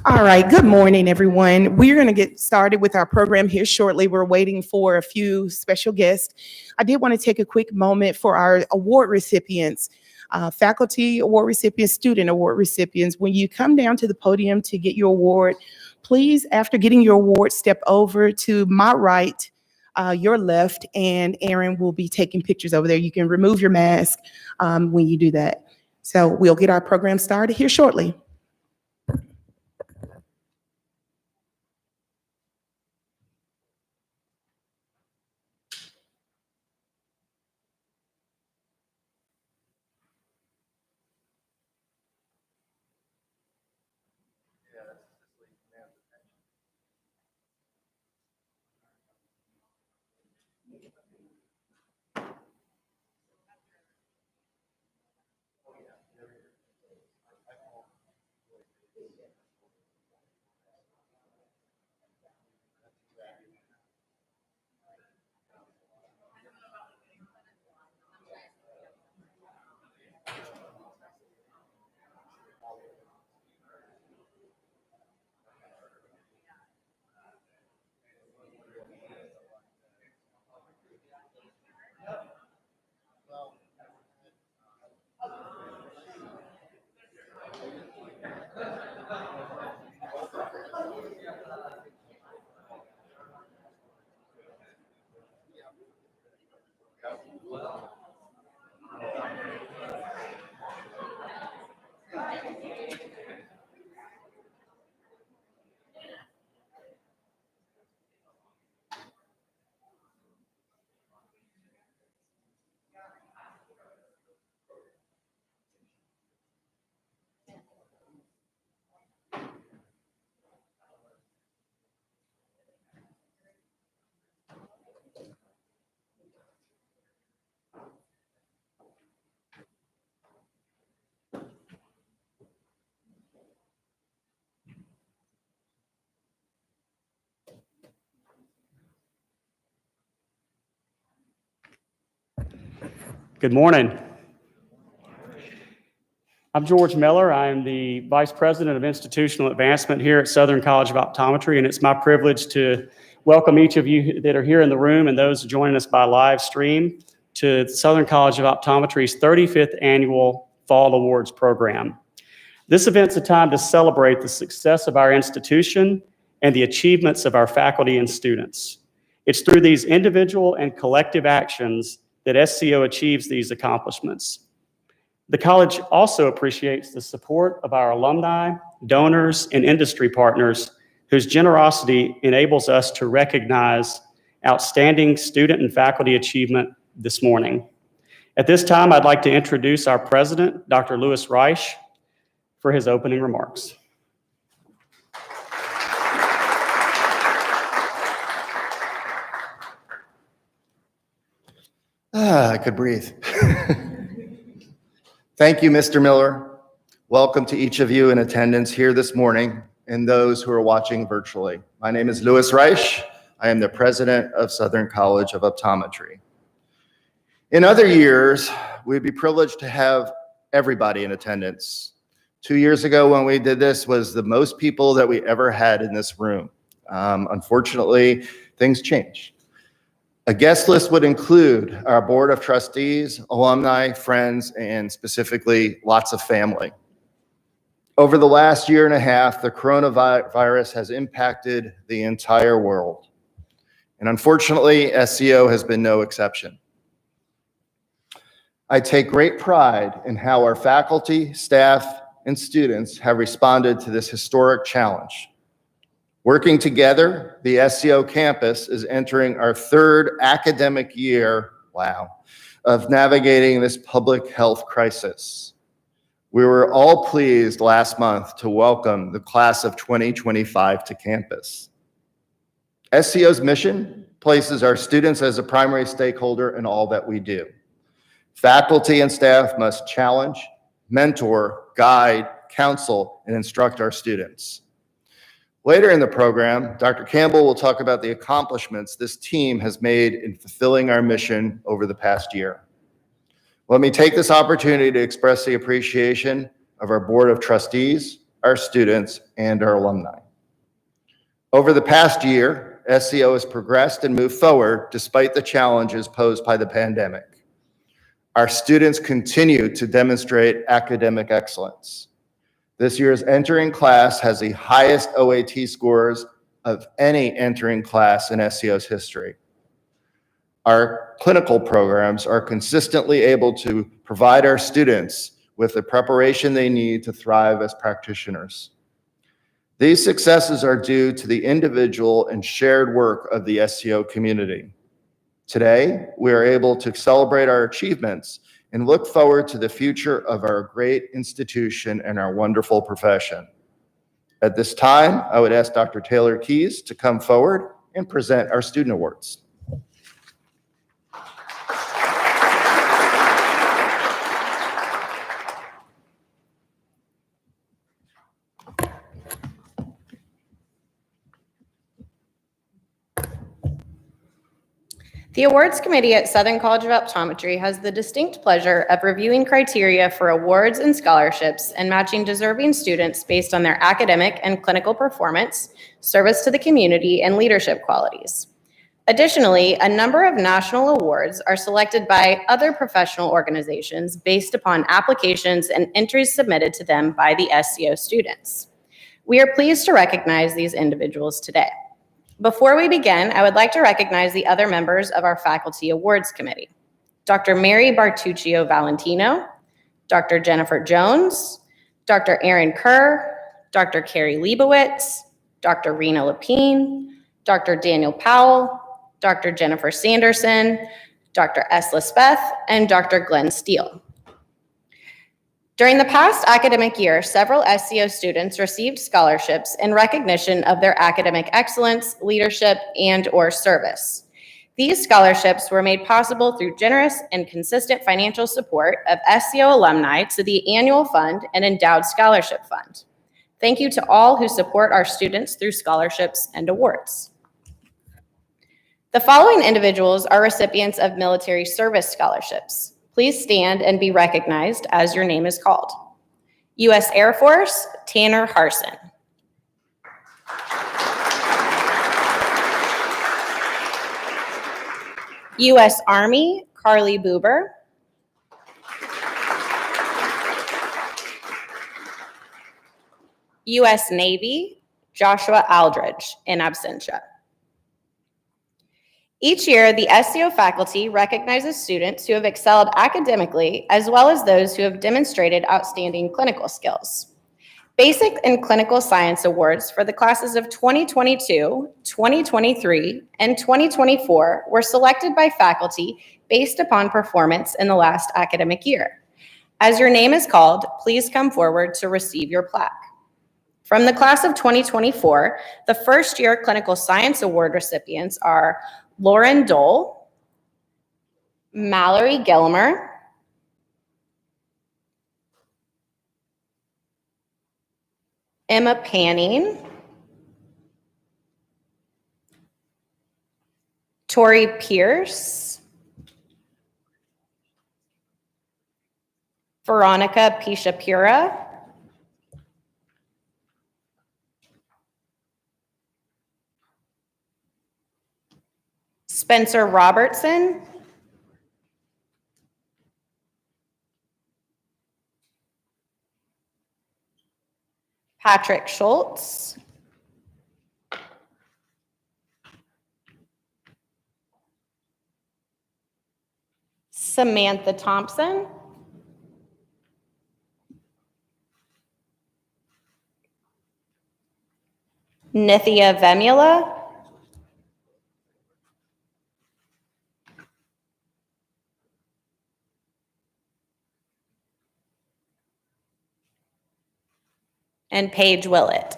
All right, good morning, everyone. We're going to get started with our program here shortly. We're waiting for a few special guests. I did want to take a quick moment for our award recipients, faculty award recipients, student award recipients. When you come down to the podium to get your award, please, after getting your award, step over to my right, your left, and Aaron will be taking pictures over there. You can remove your mask when you do that. So we'll get our program started here shortly. Good morning. I'm George Miller. I am the Vice President of Institutional Advancement here at Southern College of Optometry, and it's my privilege to welcome each of you that are here in the room and those joining us by live stream to Southern College of Optometry's 35th Annual Fall Awards Program. This event's a time to celebrate the success of our institution and the achievements of our faculty and students. It's through these individual and collective actions that SCO achieves these accomplishments. The college also appreciates the support of our alumni, donors, and industry partners whose generosity enables us to recognize outstanding student and faculty achievement this morning. At this time, I'd like to introduce our president, Dr. Louis Reich, for his opening remarks. I could breathe. Thank you, Mr. Miller. Welcome to each of you in attendance here this morning and those who are watching virtually. My name is Louis Reich. I am the president of Southern College of Optometry. In other years, we'd be privileged to have everybody in attendance. 2 years ago when we did this was the most people that we ever had in this room. Unfortunately, things changed. A guest list would include our board of trustees, alumni, friends, and specifically lots of family. Over the last year and a half, the coronavirus has impacted the entire world. And unfortunately, SCO has been no exception. I take great pride in how our faculty, staff, and students have responded to this historic challenge. Working together, the SCO campus is entering our third academic year, of navigating this public health crisis. We were all pleased last month to welcome the class of 2025 to campus. SCO's mission places our students as a primary stakeholder in all that we do. Faculty and staff must challenge, mentor, guide, counsel, and instruct our students. Later in the program, Dr. Campbell will talk about the accomplishments this team has made in fulfilling our mission over the past year. Let me take this opportunity to express the appreciation of our Board of Trustees, our students, and our alumni. Over the past year, SCO has progressed and moved forward despite the challenges posed by the pandemic. Our students continue to demonstrate academic excellence. This year's entering class has the highest OAT scores of any entering class in SCO's history. Our clinical programs are consistently able to provide our students with the preparation they need to thrive as practitioners. These successes are due to the individual and shared work of the SCO community. Today, we are able to celebrate our achievements and look forward to the future of our great institution and our wonderful profession. At this time, I would ask Dr. Taylor Keys to come forward and present our student awards. The awards committee at Southern College of Optometry has the distinct pleasure of reviewing criteria for awards and scholarships and matching deserving students based on their academic and clinical performance, service to the community, and leadership qualities. Additionally, a number of national awards are selected by other professional organizations based upon applications and entries submitted to them by the SCO students. We are pleased to recognize these individuals today. Before we begin, I would like to recognize the other members of our Faculty Awards Committee. Dr. Mary Bartuccio Valentino, Dr. Jennifer Jones, Dr. Aaron Kerr, Dr. Carrie Leibowitz, Dr. Rena Lapine, Dr. Daniel Powell, Dr. Jennifer Sanderson, Dr. S. Lisbeth, and Dr. Glenn Steele. During the past academic year, several SCO students received scholarships in recognition of their academic excellence, leadership, and/or service. These scholarships were made possible through generous and consistent financial support of SCO alumni to the Annual Fund and Endowed Scholarship Fund. Thank you to all who support our students through scholarships and awards. The following individuals are recipients of military service scholarships. Please stand and be recognized as your name is called. U.S. Air Force, Tanner Harson. U.S. Army, Carly Buber. U.S. Navy, Joshua Aldridge, in absentia. Each year, the SCO faculty recognizes students who have excelled academically, as well as those who have demonstrated outstanding clinical skills. Basic and Clinical Science Awards for the classes of 2022, 2023, and 2024 were selected by faculty based upon performance in the last academic year. As your name is called, please come forward to receive your plaque. From the class of 2024, the first-year Clinical Science Award recipients are Lauren Dole, Mallory Gilmer, Emma Panning, Tori Pierce, Veronica Pishapura, Spencer Robertson, Patrick Schultz, Samantha Thompson, Nithya Vemula, and Paige Willett.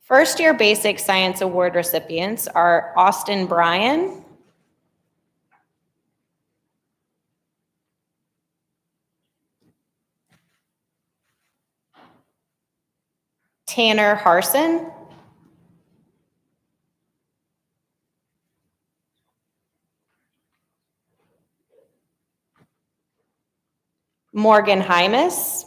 First year Basic Science Award recipients are Austin Bryan, Tanner Harson, Morgan Hymas,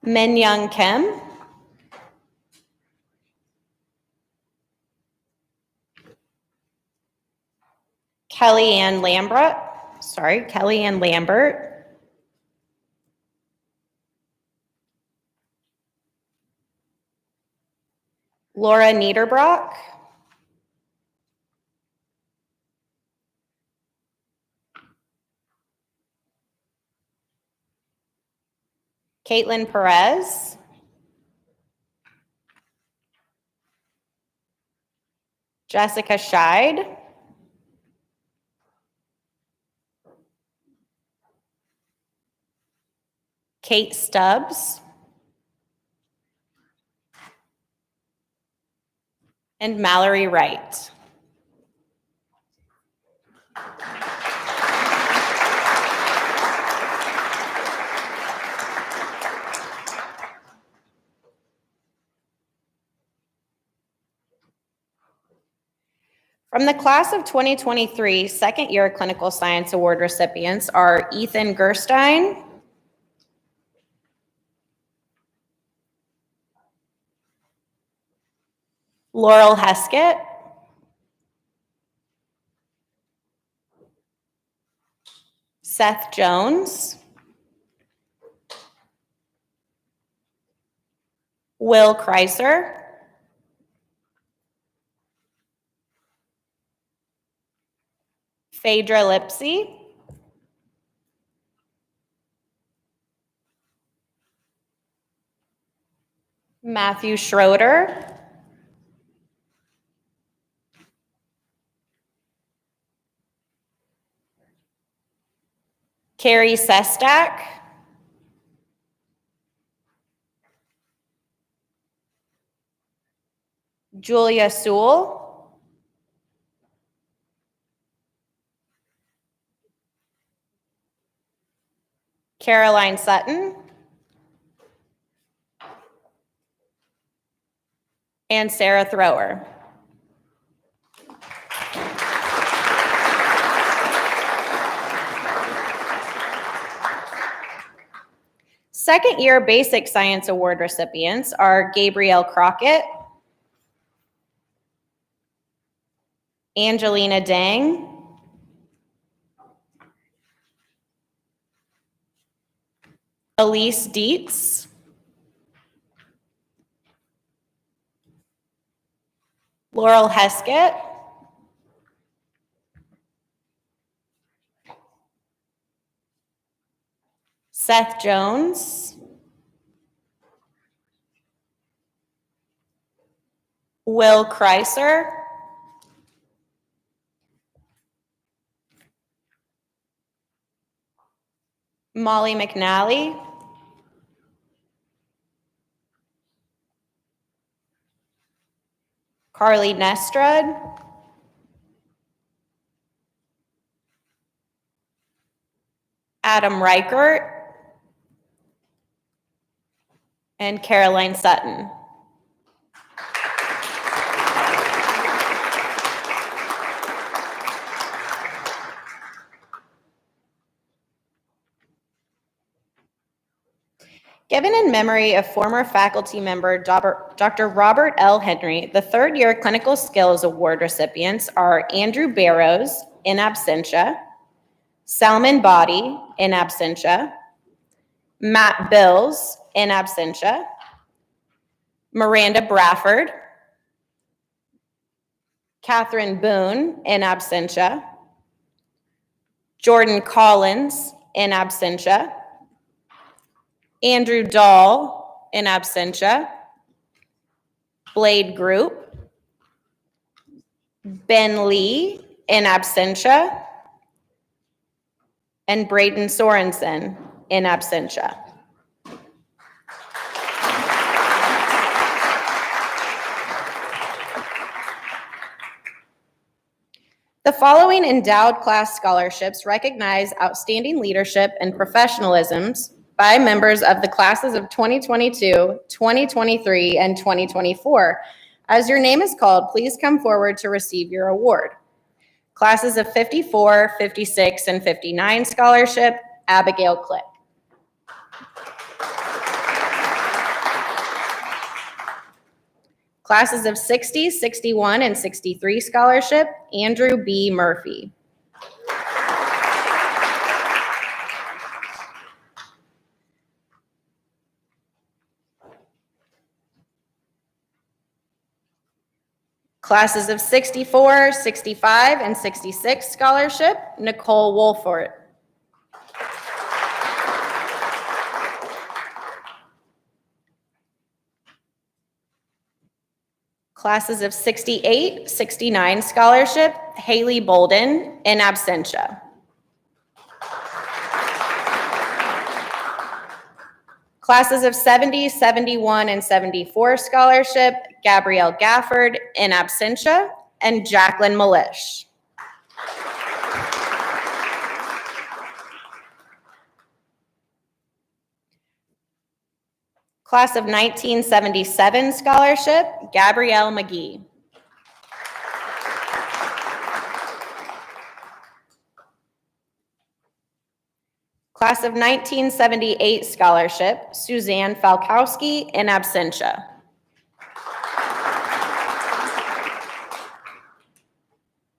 Minyoung Kim, Kellyanne Lambert, Laura Niederbrock, Caitlin Perez, Jessica Scheid, Kate Stubbs, and Mallory Wright. From the class of 2023, second year Clinical Science Award recipients are Ethan Gerstein, Laurel Heskett, Seth Jones, Will Kreiser, Phaedra Lipsy, Matthew Schroeder, Carrie Sestak, Julia Sewell, Caroline Sutton, and Sarah Thrower. Second year Basic Science Award recipients are Gabrielle Crockett, Angelina Dang, Elise Dietz, Laurel Heskett, Seth Jones, Will Kreiser, Molly McNally, Carly Nestrud, Adam Reichert, and Caroline Sutton. Given in memory of former faculty member Dr. Robert L. Henry, the third year Clinical Skills Award recipients are Andrew Barrows, in absentia, Salman Body, in absentia, Matt Bills, in absentia, Miranda Brafford, Catherine Boone, in absentia, Jordan Collins, in absentia, Andrew Dahl, in absentia, Blade Group, Ben Lee, in absentia, and Braden Sorensen, in absentia. The following endowed class scholarships recognize outstanding leadership and professionalisms by members of the classes of 2022, 2023, and 2024. As your name is called, please come forward to receive your award. Classes of 54, 56, and 59 scholarship, Abigail Click. Classes of 60, 61, and 63 scholarship, Andrew B. Murphy. Classes of 64, 65, and 66 scholarship, Nicole Wolfort. Classes of 68, 69 scholarship, Haley Bolden, in absentia. Classes of 70, 71, and 74 scholarship, Gabrielle Gafford, in absentia, and Jacqueline Malish. Class of 1977 scholarship, Gabrielle McGee. Class of 1978 scholarship, Suzanne Falkowski, in absentia.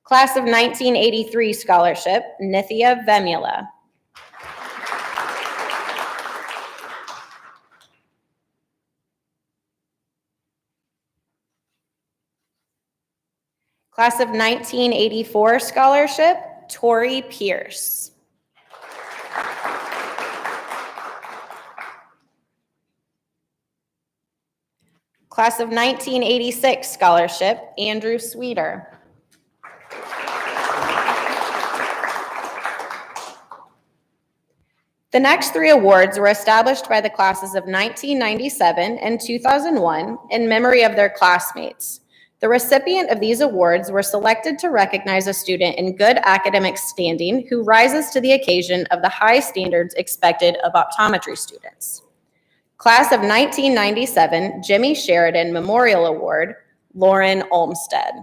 Class of 1983 scholarship, Nithya Vemula. Class of 1984 scholarship, Tori Pierce. Class of 1986 scholarship, Andrew Sweeter. The next three awards were established by the classes of 1997 and 2001 in memory of their classmates. The recipient of these awards were selected to recognize a student in good academic standing who rises to the occasion of the high standards expected of optometry students. Class of 1997 Jimmy Sheridan Memorial Award, Lauren Olmstead.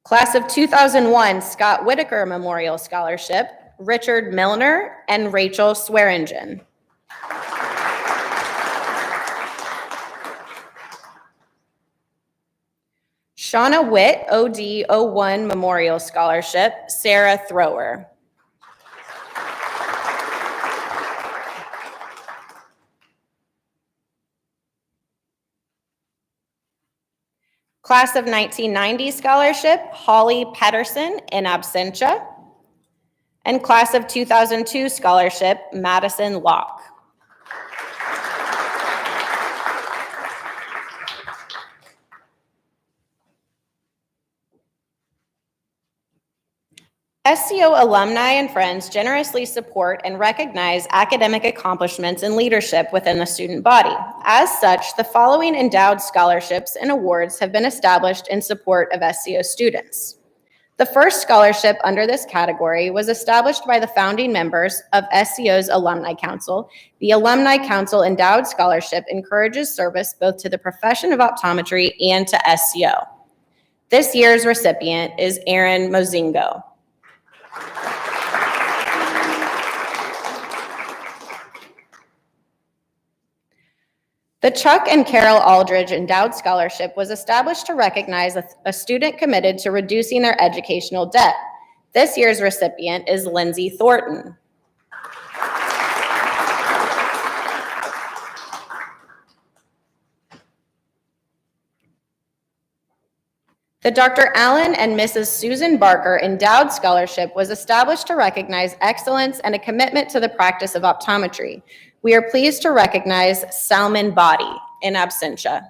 Class of 2001 Scott Whitaker Memorial Scholarship, Richard Milner and Rachel Swearingen. Shauna Witt OD 01 Memorial Scholarship, Sarah Thrower. Class of 1990 Scholarship, Holly Pedersen, in absentia. And Class of 2002 Scholarship, Madison Locke. SCO alumni and friends generously support and recognize academic accomplishments and leadership within the student body. As such, the following endowed scholarships and awards have been established in support of SCO students. The first scholarship under this category was established by the founding members of SCO's Alumni Council. The Alumni Council Endowed Scholarship encourages service both to the profession of optometry and to SCO. This year's recipient is Aaron Mozingo. The Chuck and Carol Aldridge Endowed Scholarship was established to recognize a student committed to reducing their educational debt. This year's recipient is Lindsay Thornton. The Dr. Allen and Mrs. Susan Barker Endowed Scholarship was established to recognize excellence and a commitment to the practice of optometry. We are pleased to recognize Salman Body, in absentia.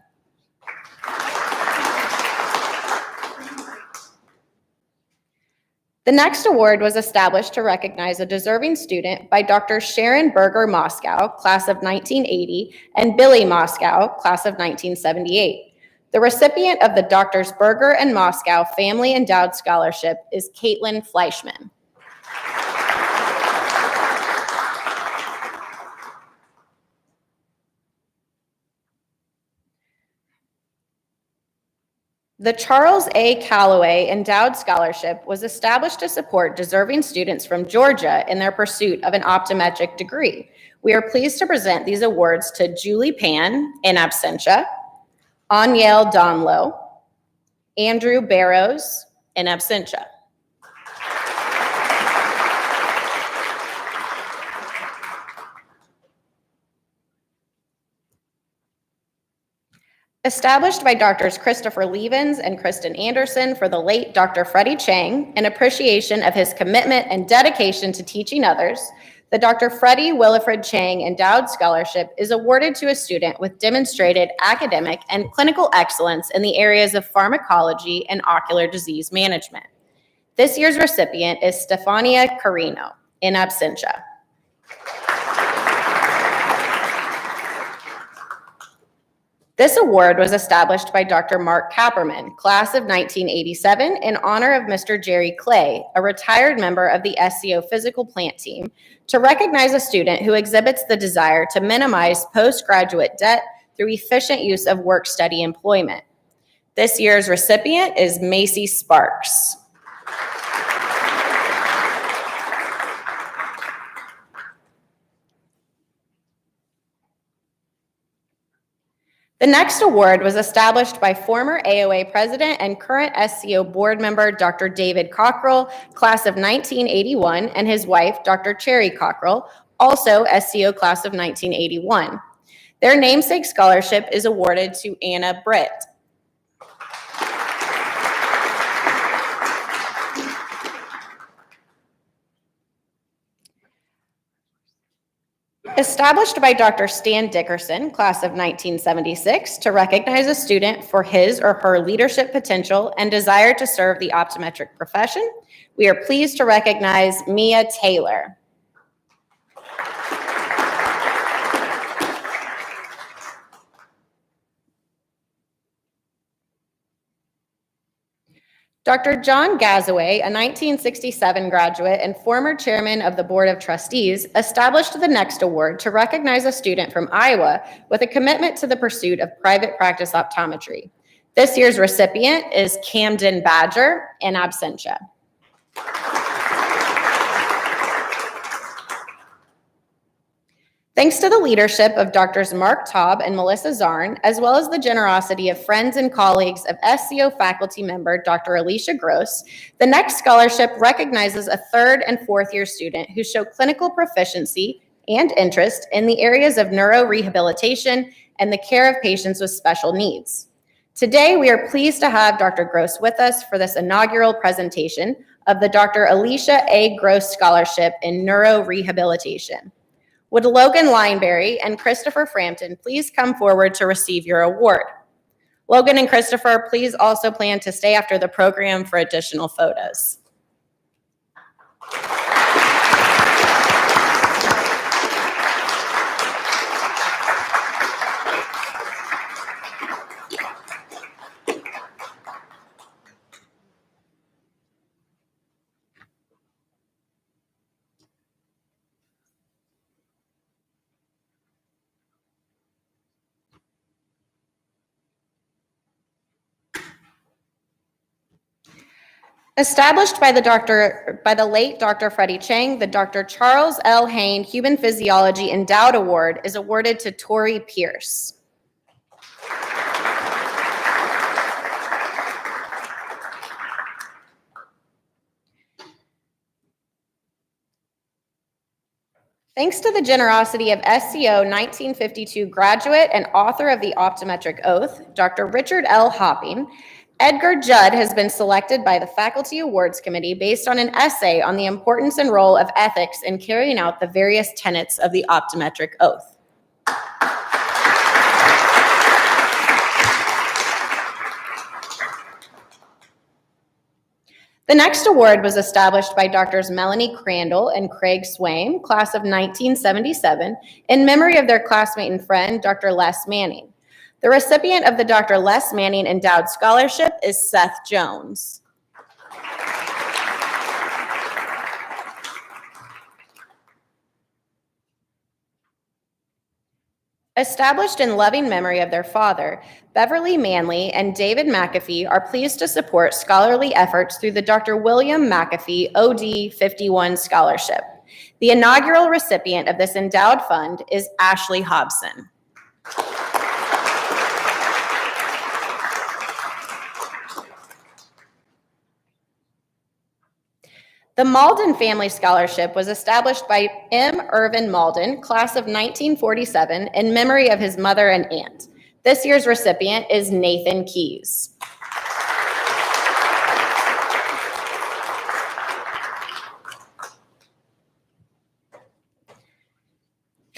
The next award was established to recognize a deserving student by Dr. Sharon Berger Moscow, class of 1980, and Billy Moscow, class of 1978. The recipient of the Drs. Berger and Moscow Family Endowed Scholarship is Caitlin Fleischman. The Charles A. Calloway Endowed Scholarship was established to support deserving students from Georgia in their pursuit of an optometric degree. We are pleased to present these awards to Julie Pan, in absentia, Anyel Donlow, Andrew Barrows, in absentia. Established by Drs. Christopher Levens and Kristen Anderson for the late Dr. Freddie Chang, in appreciation of his commitment and dedication to teaching others, the Dr. Freddie Willifred Chang Endowed Scholarship is awarded to a student with demonstrated academic and clinical excellence in the areas of pharmacology and ocular disease management. This year's recipient is Stefania Carino, in absentia. This award was established by Dr. Mark Kapperman, class of 1987, in honor of Mr. Jerry Clay, a retired member of the SCO physical plant team, to recognize a student who exhibits the desire to minimize postgraduate debt through efficient use of work-study employment. This year's recipient is Macy Sparks. The next award was established by former AOA president and current SCO board member Dr. David Cockrell, class of 1981, and his wife, Dr. Cherry Cockrell, also SCO class of 1981. Their namesake scholarship is awarded to Anna Britt. Established by Dr. Stan Dickerson, class of 1976, to recognize a student for his or her leadership potential and desire to serve the optometric profession, we are pleased to recognize Mia Taylor. Dr. John Gazaway, a 1967 graduate and former chairman of the Board of Trustees, established the next award to recognize a student from Iowa with a commitment to the pursuit of private practice optometry. This year's recipient is Camden Badger, in absentia. Thanks to the leadership of Drs. Mark Taub and Melissa Zarn, as well as the generosity of friends and colleagues of SCO faculty member Dr. Alicia Gross, the next scholarship recognizes a third and fourth year student who show clinical proficiency and interest in the areas of neurorehabilitation and the care of patients with special needs. Today, we are pleased to have Dr. Gross with us for this inaugural presentation of the Dr. Alicia A. Gross Scholarship in Neurorehabilitation. Would Logan Lineberry and Christopher Frampton please come forward to receive your award? Logan and Christopher, please also plan to stay after the program for additional photos. Established by the late Dr. Freddie Chang, the Dr. Charles L. Hain Human Physiology Endowed Award is awarded to Tori Pierce. Thanks to the generosity of SCO 1952 graduate and author of the Optometric Oath, Dr. Richard L. Hopping, Edgar Judd has been selected by the Faculty Awards Committee based on an essay on the importance and role of ethics in carrying out the various tenets of the Optometric Oath. The next award was established by Drs. Melanie Crandall and Craig Swaim, class of 1977, in memory of their classmate and friend, Dr. Les Manning. The recipient of the Dr. Les Manning Endowed Scholarship is Seth Jones. Established in loving memory of their father, Beverly Manley and David McAfee are pleased to support scholarly efforts through the Dr. William McAfee OD 51 Scholarship. The inaugural recipient of this endowed fund is Ashley Hobson. The Malden Family Scholarship was established by M. Irvin Malden, class of 1947, in memory of his mother and aunt. This year's recipient is Nathan Keys.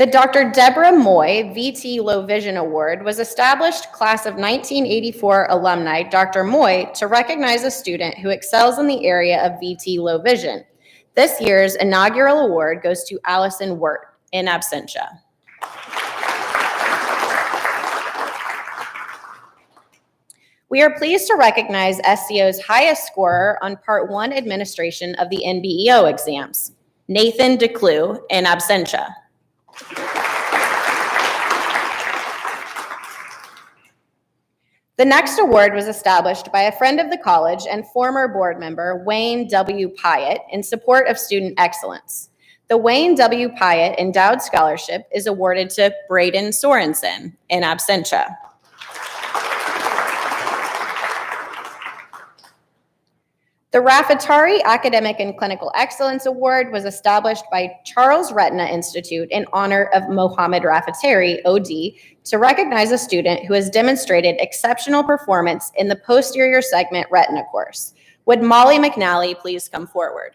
The Dr. Deborah Moy VT Low Vision Award was established class of 1984 alumni Dr. Moy to recognize a student who excels in the area of VT Low Vision. This year's inaugural award goes to Allison Wirt, in absentia. We are pleased to recognize SCO's highest scorer on Part 1 administration of the NBEO exams, Nathan DeClue, in absentia. The next award was established by a friend of the college and former board member, Wayne W. Pyatt, in support of student excellence. The Wayne W. Pyatt Endowed Scholarship is awarded to Braden Sorensen, in absentia. The Raffatari Academic and Clinical Excellence Award was established by Charles Retina Institute in honor of Mohammed Raffatari, OD, to recognize a student who has demonstrated exceptional performance in the posterior segment retina course. Would Molly McNally please come forward?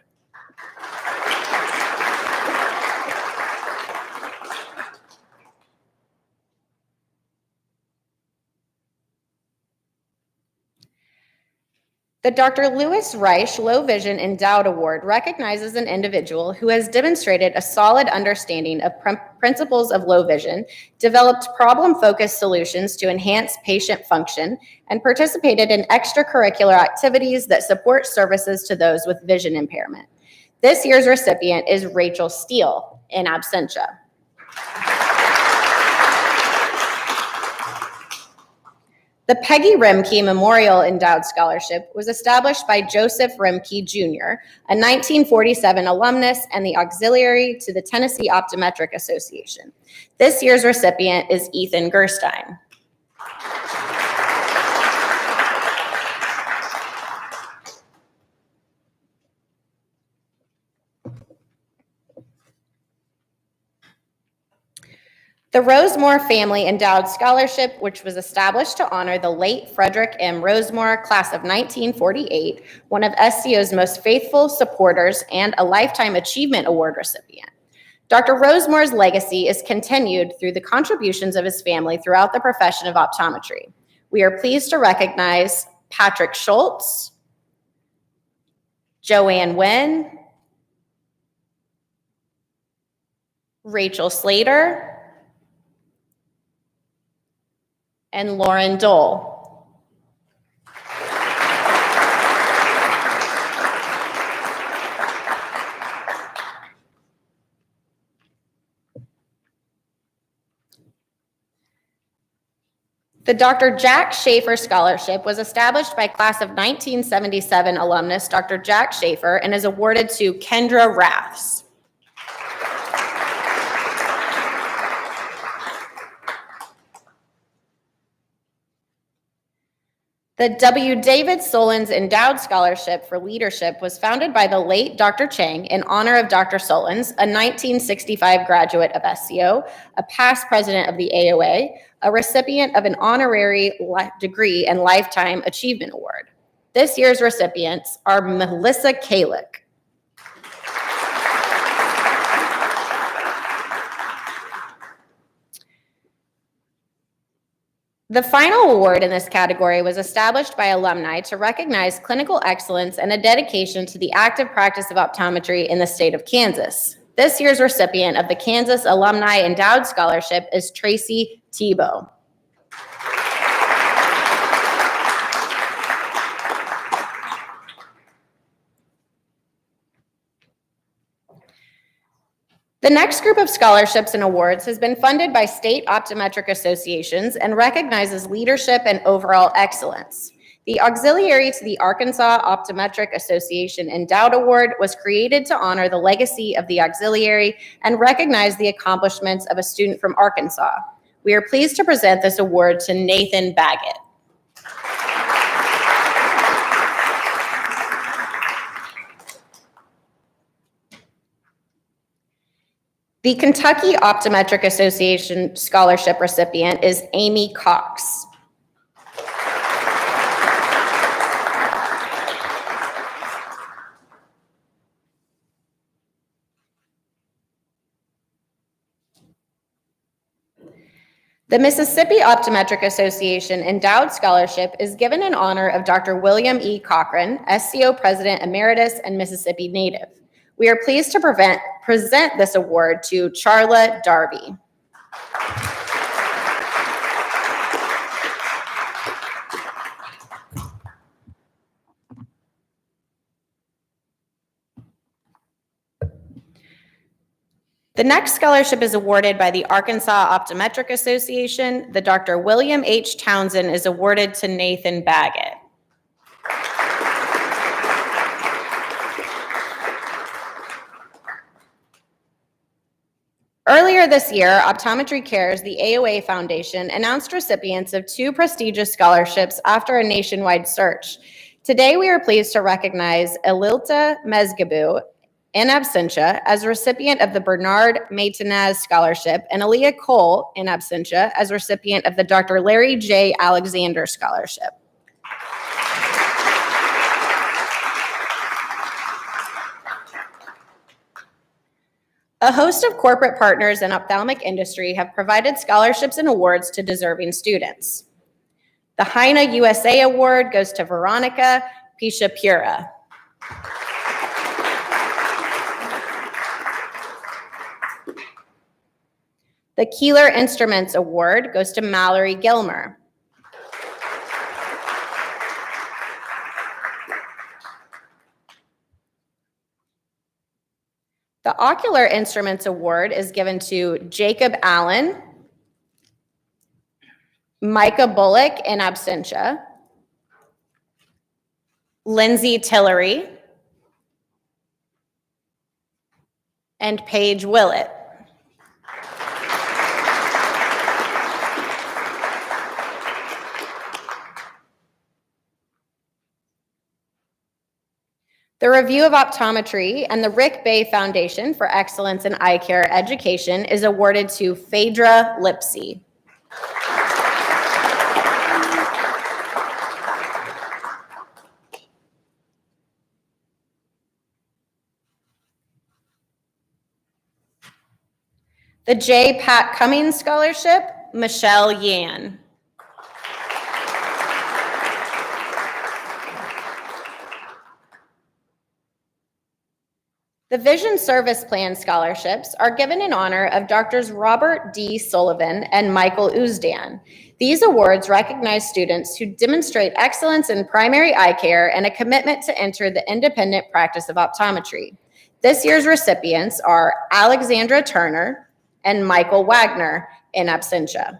The Dr. Lewis Reich Low Vision Endowed Award recognizes an individual who has demonstrated a solid understanding of principles of low vision, developed problem-focused solutions to enhance patient function, and participated in extracurricular activities that support services to those with vision impairment. This year's recipient is Rachel Steele, in absentia. The Peggy Remke Memorial Endowed Scholarship was established by Joseph Remke Jr., a 1947 alumnus and the auxiliary to the Tennessee Optometric Association. This year's recipient is Ethan Gerstein. The Rosemoor Family Endowed Scholarship, which was established to honor the late Frederick M. Rosemoor, class of 1948, one of SCO's most faithful supporters and a Lifetime Achievement Award recipient. Dr. Rosemoor's legacy is continued through the contributions of his family throughout the profession of optometry. We are pleased to recognize Patrick Schultz, Joanne Nguyen, Rachel Slater, and Lauren Dole. The Dr. Jack Shafer Scholarship was established by class of 1977 alumnus Dr. Jack Shafer and is awarded to Kendra Raths. The W. David Sullins Endowed Scholarship for Leadership was founded by the late Dr. Chang in honor of Dr. Sullins, a 1965 graduate of SCO, a past president of the AOA, a recipient of an honorary degree and Lifetime Achievement Award. This year's recipients are Melissa Kalick. The final award in this category was established by Alumni to recognize clinical excellence and a dedication to the active practice of optometry in the state of Kansas. This year's recipient of the Kansas Alumni Endowed Scholarship is Tracy Tebow. The next group of scholarships and awards has been funded by state optometric associations and recognizes leadership and overall excellence. The auxiliary to the Arkansas Optometric Association Endowed Award was created to honor the legacy of the auxiliary and recognize the accomplishments of a student from Arkansas. We are pleased to present this award to Nathan Baggett. The Kentucky Optometric Association Scholarship recipient is Amy Cox. The Mississippi Optometric Association Endowed Scholarship is given in honor of Dr. William E. Cochran, SCO President Emeritus and Mississippi native. We are pleased to present this award to Charla Darby. The next scholarship is awarded by the Arkansas Optometric Association. The Dr. William H. Townsend is awarded to Nathan Baggett. Earlier this year, Optometry Cares, the AOA Foundation, announced recipients of 2 prestigious scholarships after a nationwide search. Today, we are pleased to recognize Elilta Mezgabu in absentia as recipient of the Bernard Maitanaz Scholarship and Aaliyah Cole in absentia as recipient of the Dr. Larry J. Alexander Scholarship. A host of corporate partners in ophthalmic industry have provided scholarships and awards to deserving students. The Heine USA Award goes to Veronica Pishapura. The Keeler Instruments Award goes to Mallory Gilmer. The Ocular Instruments Award is given to Jacob Allen, Micah Bullock in absentia, Lindsay Tillery, and Paige Willett. The Review of Optometry and the Rick Bay Foundation for Excellence in Eye Care Education is awarded to Phaedra Lipsy. The J. Pat Cummings Scholarship, Michelle Yan. The Vision Service Plan scholarships are given in honor of Drs. Robert D. Sullivan and Michael Uzdan. These awards recognize students who demonstrate excellence in primary eye care and a commitment to enter the independent practice of optometry. This year's recipients are Alexandra Turner and Michael Wagner in absentia.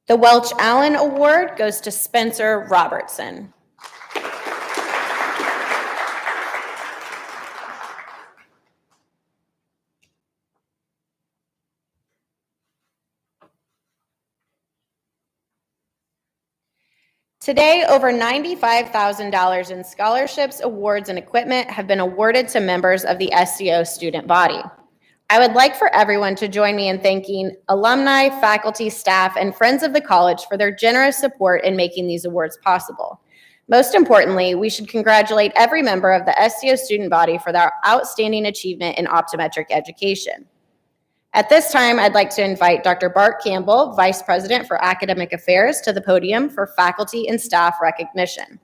The Welch Allen Award goes to Spencer Robertson. Today, over $95,000 in scholarships, awards, and equipment have been awarded to members of the SCO student body. I would like for everyone to join me in thanking alumni, faculty, staff, and friends of the college for their generous support in making these awards possible. Most importantly, we should congratulate every member of the SCO student body for their outstanding achievement in optometric education. At this time, I'd like to invite Dr. Bart Campbell, Vice President for Academic Affairs, to the podium for faculty and staff recognition.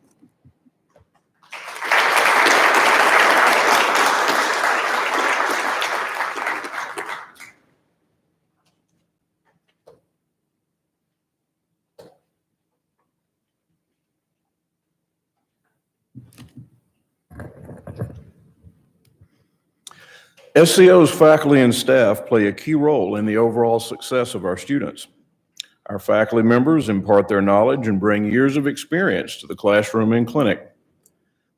SCO's faculty and staff play a key role in the overall success of our students. Our faculty members impart their knowledge and bring years of experience to the classroom and clinic.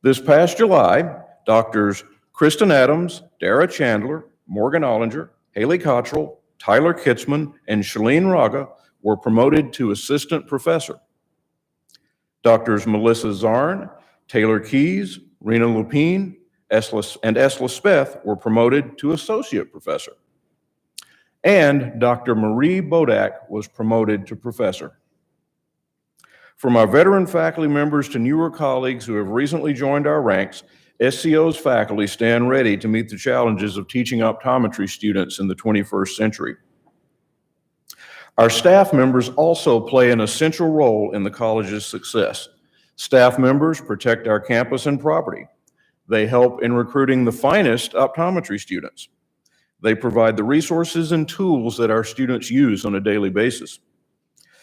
This past July, Doctors Kristen Adams, Dara Chandler, Morgan Ollinger, Haley Cottrell, Tyler Kitzman, and Shalene Raga were promoted to assistant professor. Doctors Melissa Zarn, Taylor Keys, Rena Lupine, and Esla Speth were promoted to associate professor. And Dr. Marie Bodak was promoted to professor. From our veteran faculty members to newer colleagues who have recently joined our ranks, SCO's faculty stand ready to meet the challenges of teaching optometry students in the 21st century. Our staff members also play an essential role in the college's success. Staff members protect our campus and property. They help in recruiting the finest optometry students. They provide the resources and tools that our students use on a daily basis.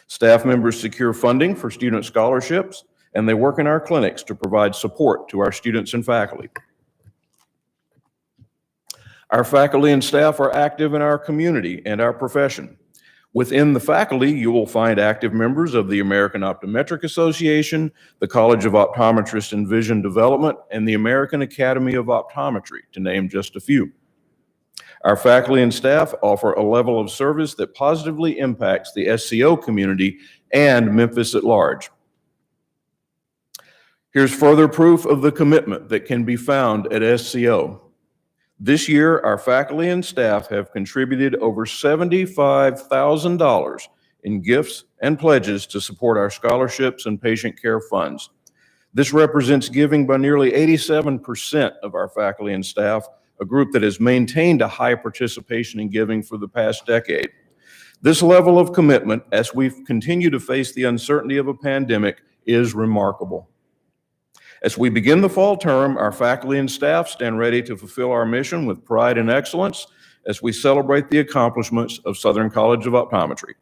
Staff members secure funding for student scholarships, and they work in our clinics to provide support to our students and faculty. Our faculty and staff are active in our community and our profession. Within the faculty, you will find active members of the American Optometric Association, the College of Optometrists and Vision Development, and the American Academy of Optometry, to name just a few. Our faculty and staff offer a level of service that positively impacts the SCO community and Memphis at large. Here's further proof of the commitment that can be found at SCO. This year, our faculty and staff have contributed over $75,000 in gifts and pledges to support our scholarships and patient care funds. This represents giving by nearly 87% of our faculty and staff, a group that has maintained a high participation in giving for the past decade. This level of commitment, as we continue to face the uncertainty of a pandemic, is remarkable. As we begin the fall term, our faculty and staff stand ready to fulfill our mission with pride and excellence as we celebrate the accomplishments of Southern College of Optometry.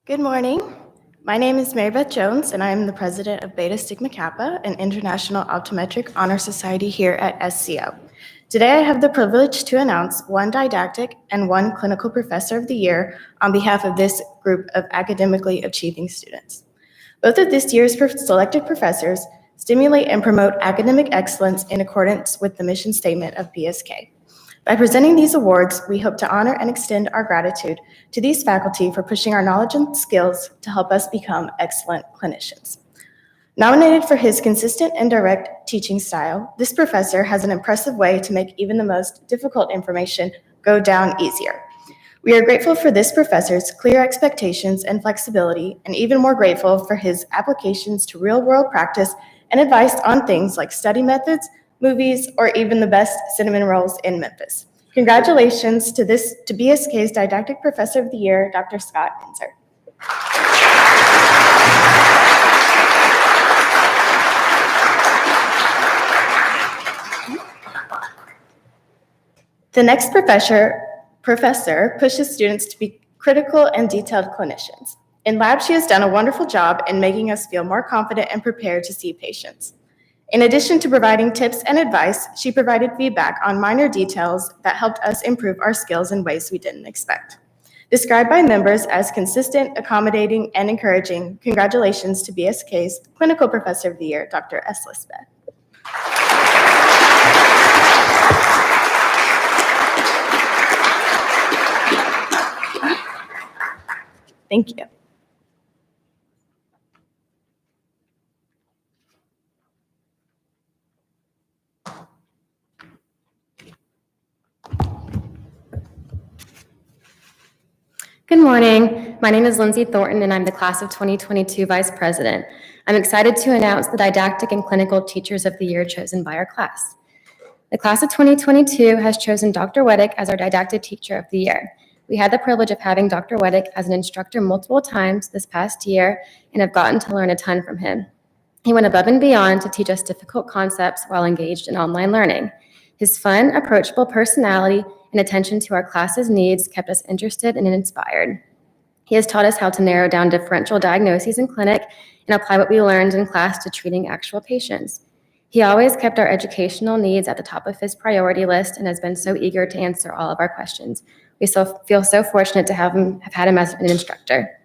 Good morning. My name is Mary Beth Jones, and I am the president of Beta Sigma Kappa, an international optometric honor society here at SCO. Today, I have the privilege to announce one didactic and one clinical professor of the year on behalf of this group of academically achieving students. Both of this year's selected professors stimulate and promote academic excellence in accordance with the mission statement of BSK. By presenting these awards, we hope to honor and extend our gratitude to these faculty for pushing our knowledge and skills to help us become excellent clinicians. Nominated for his consistent and direct teaching style, this professor has an impressive way to make even the most difficult information go down easier. We are grateful for this professor's clear expectations and flexibility, and even more grateful for his applications to real-world practice and advice on things like study methods, movies, or even the best cinnamon rolls in Memphis. Congratulations to BSK's Didactic Professor of the Year, Dr. Scott Inzer. The next professor pushes students to be critical and detailed clinicians. In lab, she has done a wonderful job in making us feel more confident and prepared to see patients. In addition to providing tips and advice, she provided feedback on minor details that helped us improve our skills in ways we didn't expect. Described by members as consistent, accommodating, and encouraging, congratulations to BSK's Clinical Professor of the Year, Dr. Esla Speth. Thank you. Good morning. My name is Lindsay Thornton, and I'm the Class of 2022 Vice President. I'm excited to announce the Didactic and Clinical Teachers of the Year chosen by our class. The Class of 2022 has chosen Dr. Weddick as our Didactic Teacher of the Year. We had the privilege of having Dr. Weddick as an instructor multiple times this past year and have gotten to learn a ton from him. He went above and beyond to teach us difficult concepts while engaged in online learning. His fun, approachable personality and attention to our class's needs kept us interested and inspired. He has taught us how to narrow down differential diagnoses in clinic and apply what we learned in class to treating actual patients. He always kept our educational needs at the top of his priority list and has been so eager to answer all of our questions. We feel so fortunate to have had him as an instructor.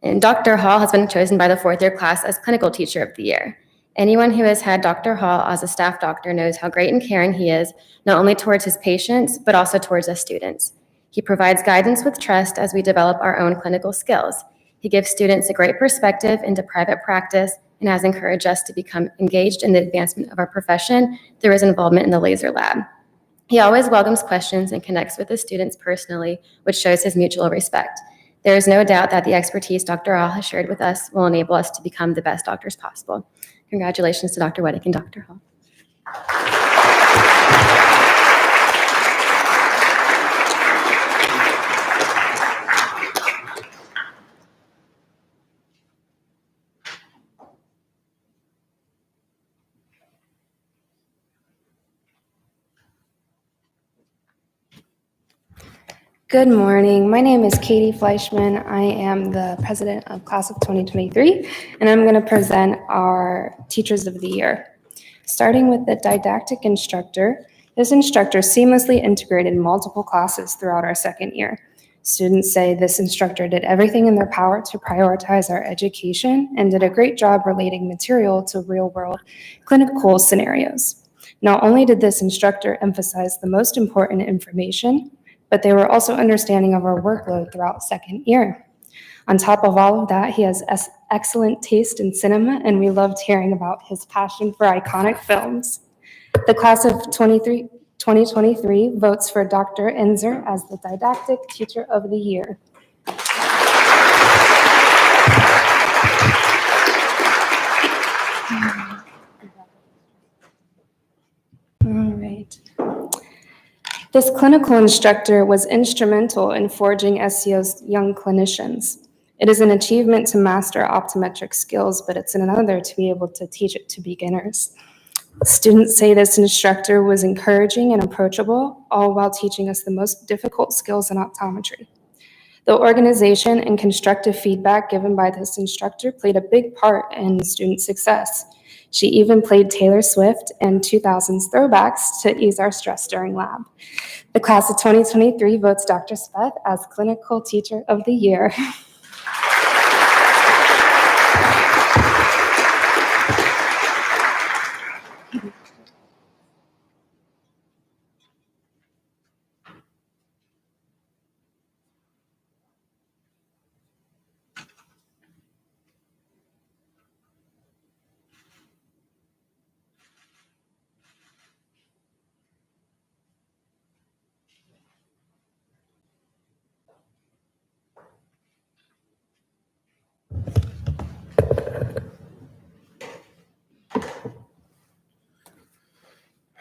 And Dr. Hall has been chosen by the fourth year class as Clinical Teacher of the Year. Anyone who has had Dr. Hall as a staff doctor knows how great and caring he is, not only towards his patients, but also towards us students. He provides guidance with trust as we develop our own clinical skills. He gives students a great perspective into private practice and has encouraged us to become engaged in the advancement of our profession through his involvement in the laser lab. He always welcomes questions and connects with the students personally, which shows his mutual respect. There is no doubt that the expertise Dr. Hall has shared with us will enable us to become the best doctors possible. Congratulations to Dr. Weddick and Dr. Hall. Good morning. My name is Katie Fleischman. I am the president of Class of 2023, and I'm going to present our Teachers of the Year. Starting with the didactic instructor, this instructor seamlessly integrated multiple classes throughout our second year. Students say this instructor did everything in their power to prioritize our education and did a great job relating material to real-world clinical scenarios. Not only did this instructor emphasize the most important information, but they were also understanding of our workload throughout second year. On top of all of that, he has excellent taste in cinema, and we loved hearing about his passion for iconic films. The class of 2023 votes for Dr. Enzer as the Didactic Teacher of the Year. All right. This clinical instructor was instrumental in forging SCO's young clinicians. It is an achievement to master optometric skills, but it's another to be able to teach it to beginners. Students say this instructor was encouraging and approachable, all while teaching us the most difficult skills in optometry. The organization and constructive feedback given by this instructor played a big part in student success. She even played Taylor Swift and 2000s throwbacks to ease our stress during lab. The class of 2023 votes Dr. Speth as Clinical Teacher of the Year.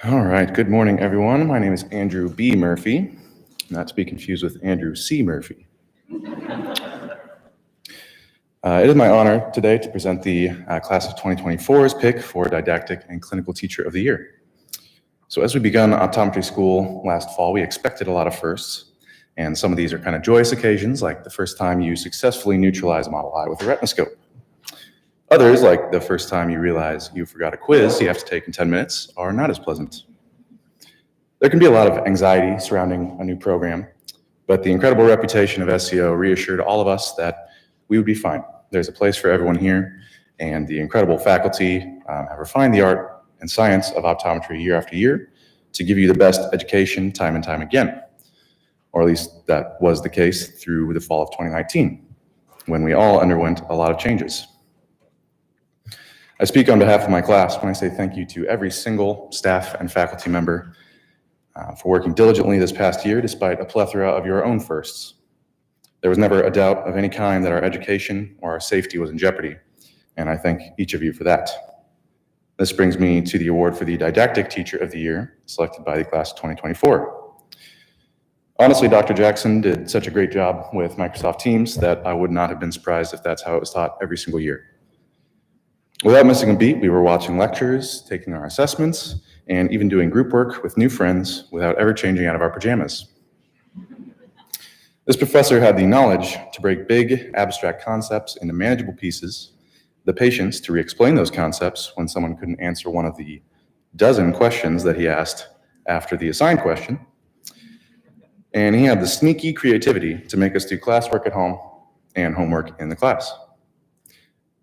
All right, good morning, everyone. My name is Andrew B. Murphy, not to be confused with Andrew C. Murphy. It is my honor today to present the class of 2024's pick for Didactic and Clinical Teacher of the Year. So as we begun optometry school last fall, we expected a lot of firsts, and some of these are kind of joyous occasions, like the first time you successfully neutralize a model eye with a retinoscope. Others, like the first time you realize you forgot a quiz you have to take in 10 minutes, are not as pleasant. There can be a lot of anxiety surrounding a new program, but the incredible reputation of SCO reassured all of us that we would be fine. There's a place for everyone here, and the incredible faculty have refined the art and science of optometry year after year to give you the best education time and time again. or at least that was the case through the fall of 2019, when we all underwent a lot of changes. I speak on behalf of my class when I say thank you to every single staff and faculty member for working diligently this past year despite a plethora of your own firsts. There was never a doubt of any kind that our education or our safety was in jeopardy, and I thank each of you for that. This brings me to the award for the Didactic Teacher of the Year, selected by the class of 2024. Honestly, Dr. Jackson did such a great job with Microsoft Teams that I would not have been surprised if that's how it was taught every single year. Without missing a beat, we were watching lectures, taking our assessments, and even doing group work with new friends without ever changing out of our pajamas. This professor had the knowledge to break big, abstract concepts into manageable pieces, the patience to re-explain those concepts when someone couldn't answer one of the dozen questions that he asked after the assigned question, and he had the sneaky creativity to make us do classwork at home and homework in the class.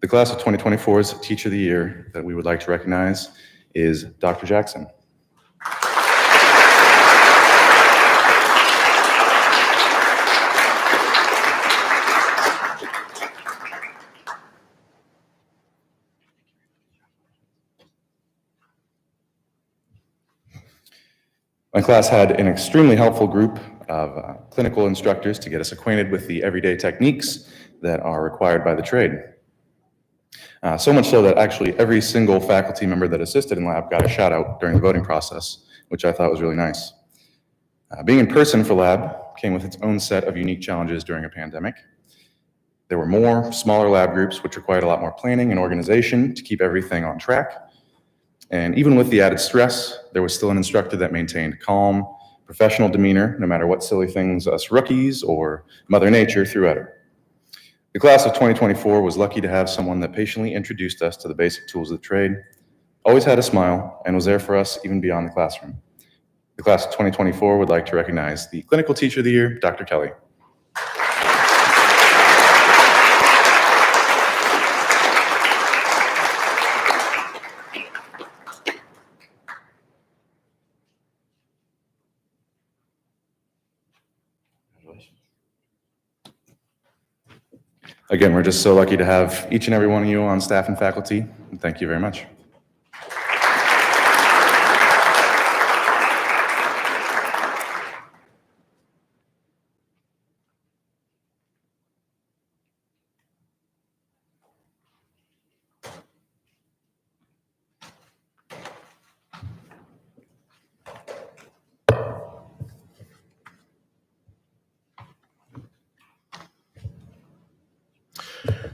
The class of 2024's Teacher of the Year that we would like to recognize is Dr. Jackson. My class had an extremely helpful group of clinical instructors to get us acquainted with the everyday techniques that are required by the trade. So much so that actually every single faculty member that assisted in lab got a shout out during the voting process, which I thought was really nice. Being in person for lab came with its own set of unique challenges during a pandemic. There were more smaller lab groups, which required a lot more planning and organization to keep everything on track. And even with the added stress, there was still an instructor that maintained calm, professional demeanor, no matter what silly things us rookies or Mother Nature threw at her. The class of 2024 was lucky to have someone that patiently introduced us to the basic tools of the trade, always had a smile, and was there for us even beyond the classroom. The class of 2024 would like to recognize the Clinical Teacher of the Year, Dr. Kelly. Again, we're just so lucky to have each and every one of you on staff and faculty, and thank you very much.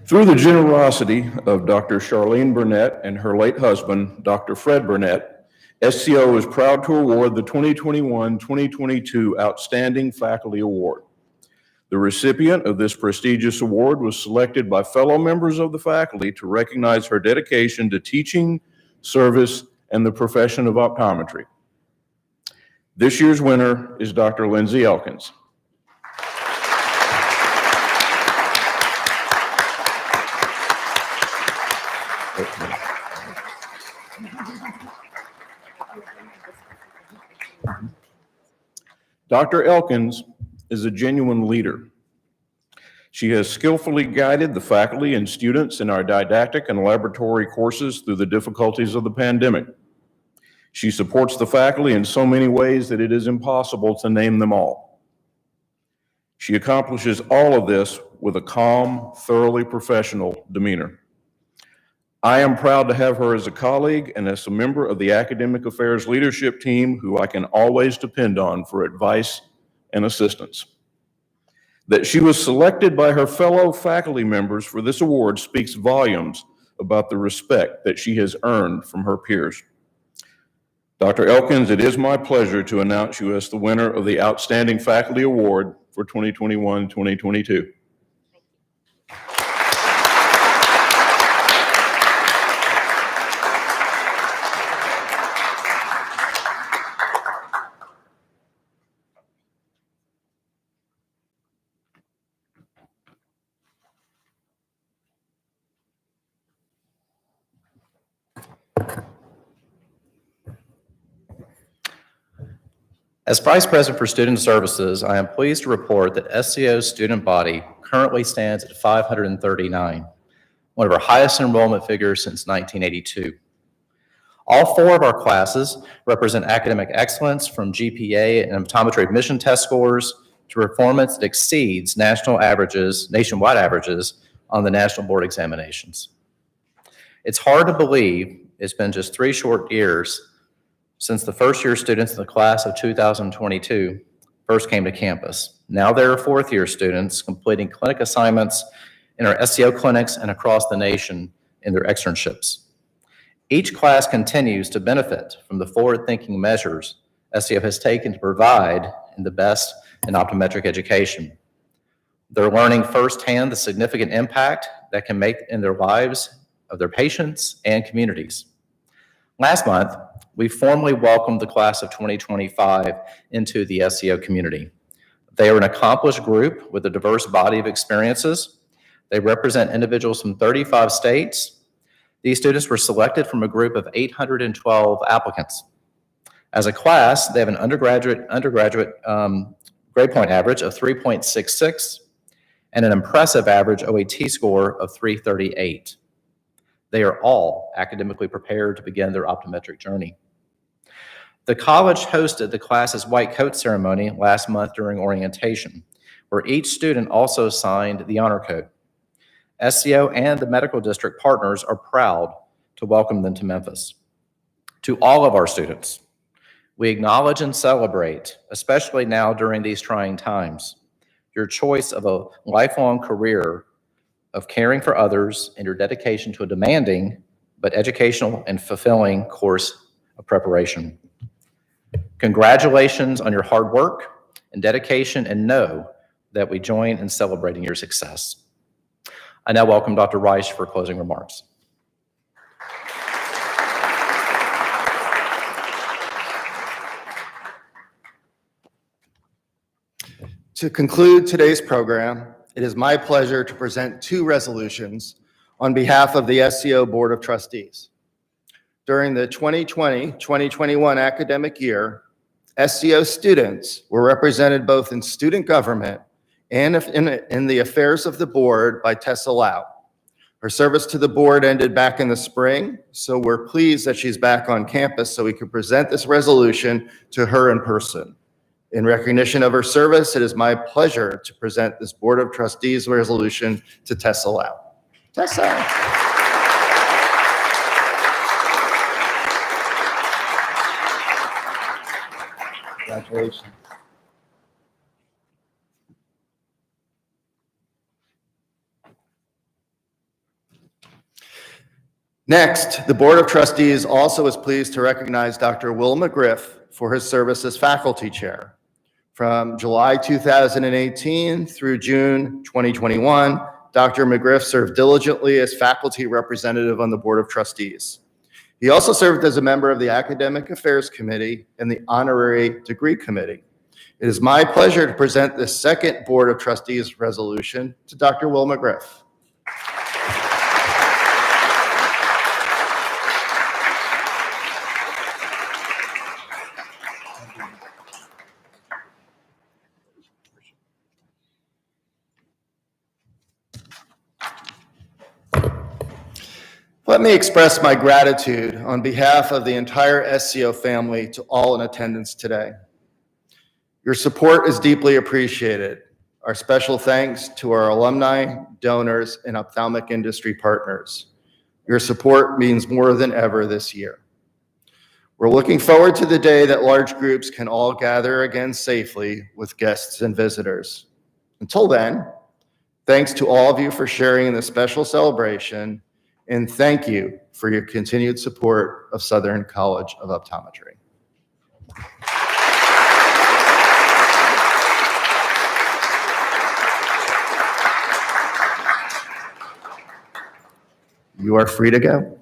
Through the generosity of Dr. Charlene Burnett and her late husband, Dr. Fred Burnett, SCO is proud to award the 2021-2022 Outstanding Faculty Award. The recipient of this prestigious award was selected by fellow members of the faculty to recognize her dedication to teaching, service, and the profession of optometry. This year's winner is Dr. Lindsay Elkins. Dr. Elkins is a genuine leader. She has skillfully guided the faculty and students in our didactic and laboratory courses through the difficulties of the pandemic. She supports the faculty in so many ways that it is impossible to name them all. She accomplishes all of this with a calm, thoroughly professional demeanor. I am proud to have her as a colleague and as a member of the Academic Affairs leadership team who I can always depend on for advice and assistance. That she was selected by her fellow faculty members for this award speaks volumes about the respect that she has earned from her peers. Dr. Elkins, it is my pleasure to announce you as the winner of the Outstanding Faculty Award for 2021-2022. As Vice President for Student Services, I am pleased to report that SCO's student body currently stands at 539, one of our highest enrollment figures since 1982. All four of our classes represent academic excellence, from GPA and optometry admission test scores to performance that exceeds nationwide averages on the national board examinations. It's hard to believe it's been just 3 short years since the first-year students in the class of 2022 first came to campus. Now there are fourth-year students completing clinic assignments in our SCO clinics and across the nation in their externships. Each class continues to benefit from the forward-thinking measures SCO has taken to provide the best in optometric education. They're learning firsthand the significant impact that can make in their lives of their patients and communities. Last month, we formally welcomed the class of 2025 into the SCO community. They are an accomplished group with a diverse body of experiences. They represent individuals from 35 states. These students were selected from a group of 812 applicants. As a class, they have an undergraduate grade point average of 3.66 and an impressive average OAT score of 338. They are all academically prepared to begin their optometric journey. The college hosted the class's white coat ceremony last month during orientation, where each student also signed the honor coat. SCO and the medical district partners are proud to welcome them to Memphis. To all of our students, we acknowledge and celebrate, especially now during these trying times, your choice of a lifelong career of caring for others and your dedication to a demanding but educational and fulfilling course of preparation. Congratulations on your hard work and dedication, and know that we join in celebrating your success. I now welcome Dr. Reich for closing remarks. To conclude today's program, it is my pleasure to present 2 resolutions on behalf of the SCO Board of Trustees. During the 2020-2021 academic year, SCO students were represented both in student government and in the affairs of the board by Tessa Lau. Her service to the board ended back in the spring, so we're pleased that she's back on campus so we can present this resolution to her in person. In recognition of her service, it is my pleasure to present this Board of Trustees resolution to Tessa Lau. Tessa. Congratulations. Next, the Board of Trustees also is pleased to recognize Dr. Will Mcgriff for his service as faculty chair. From July 2018 through June 2021, Dr. Mcgriff served diligently as faculty representative on the Board of Trustees. He also served as a member of the Academic Affairs Committee and the Honorary Degree Committee. It is my pleasure to present this second Board of Trustees resolution to Dr. Will Mcgriff. Let me express my gratitude on behalf of the entire SCO family to all in attendance today. Your support is deeply appreciated. Our special thanks to our alumni, donors, and ophthalmic industry partners. Your support means more than ever this year. We're looking forward to the day that large groups can all gather again safely with guests and visitors. Until then, thanks to all of you for sharing in this special celebration, and thank you for your continued support of Southern College of Optometry. You are free to go.